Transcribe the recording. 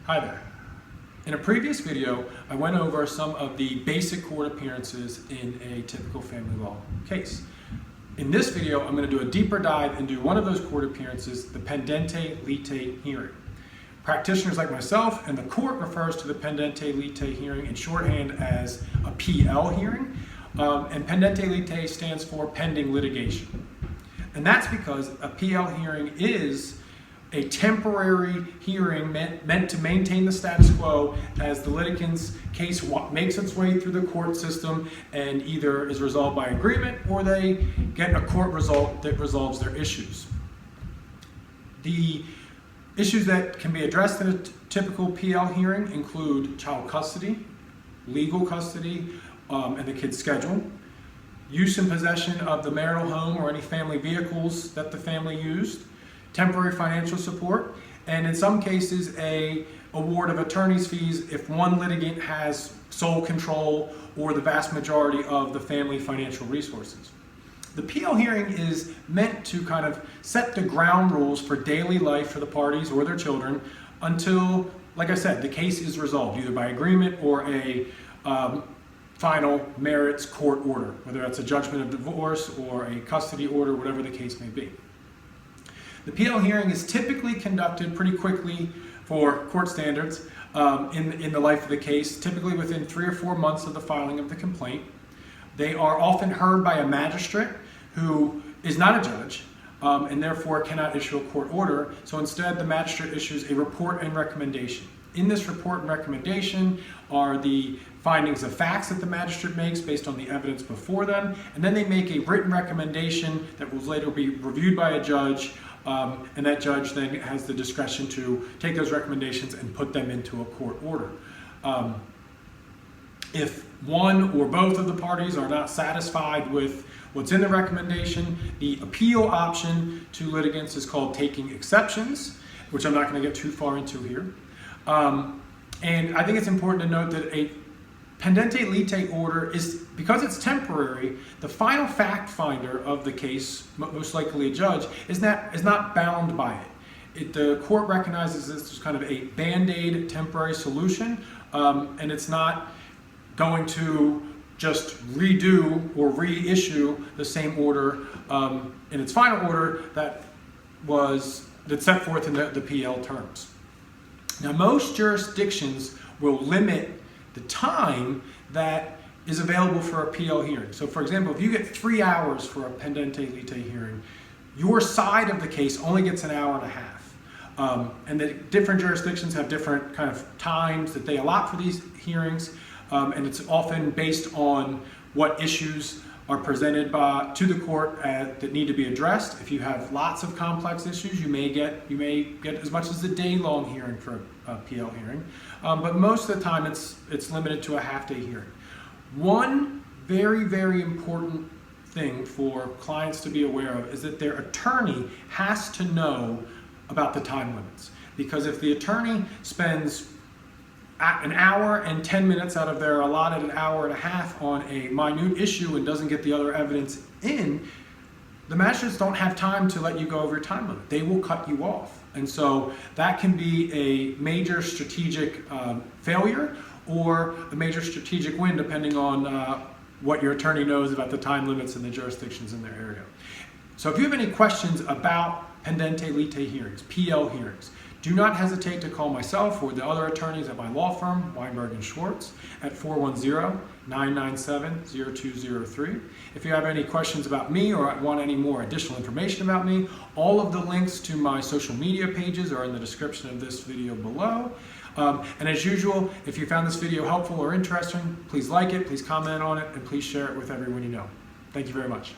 Hi there. In a previous video, I went over some of the basic court appearances in a typical family law case. In this video, I'm going to do a deeper dive into one of those court appearances, the Pendente Lite hearing. Practitioners like myself and the court refers to the Pendente Lite hearing in shorthand as a PL hearing, and Pendente Lite stands for pending litigation. And that's because a PL hearing is a temporary hearing meant to maintain the status quo as the litigant's case makes its way through the court system and either is resolved by agreement or they get a court result that resolves their issues. The issues that can be addressed in a typical PL hearing include child custody, legal custody, and the kid's schedule, use and possession of the marital home or any family vehicles that the family used, temporary financial support, and in some cases a award of attorney's fees if one litigant has sole control or the vast majority of the family financial resources. The PL hearing is meant to kind of set the ground rules for daily life for the parties or their children until, like I said, the case is resolved either by agreement or a final merits court order, whether that's a judgment of divorce or a custody order, whatever the case may be. The PL hearing is typically conducted pretty quickly for court standards in the life of the case, typically within 3 or 4 months of the filing of the complaint. They are often heard by a magistrate who is not a judge and therefore cannot issue a court order. So instead, the magistrate issues a report and recommendation. In this report and recommendation are the findings of facts that the magistrate makes based on the evidence before them, and then they make a written recommendation that will later be reviewed by a judge, and that judge then has the discretion to take those recommendations and put them into a court order. If one or both of the parties are not satisfied with what's in the recommendation, the appeal option to litigants is called taking exceptions, which I'm not going to get too far into here. And I think it's important to note that a Pendente Lite order is, because it's temporary, the final fact finder of the case, most likely a judge, is not bound by it. The court recognizes this as kind of a band-aid temporary solution, and it's not going to just redo or reissue the same order in its final order that's set forth in the PL terms. Now, most jurisdictions will limit the time that is available for a PL hearing. So for example, if you get 3 hours for a Pendente Lite hearing, your side of the case only gets 1.5 hours. And the different jurisdictions have different kind of times that they allot for these hearings, and it's often based on what issues are presented to the court that need to be addressed. If you have lots of complex issues, you may get as much as a day-long hearing for a PL hearing, but most of the time it's limited to a half-day hearing. One very, very important thing for clients to be aware of is that their attorney has to know about the time limits, because if the attorney spends 1 hour and 10 minutes out of their allotted 1.5 hours on a minute issue and doesn't get the other evidence in, the magistrates don't have time to let you go over your time limit. They will cut you off. And so that can be a major strategic failure or a major strategic win, depending on what your attorney knows about the time limits and the jurisdictions in their area. So if you have any questions about Pendente Lite hearings, PL hearings, do not hesitate to call myself or the other attorneys at my law firm, Weinberg Schwartz, at 410-997-0203. If you have any questions about me or want any more additional information about me, all of the links to my social media pages are in the description of this video below. And as usual, if you found this video helpful or interesting, please like it, please comment on it, and please share it with everyone you know. Thank you very much.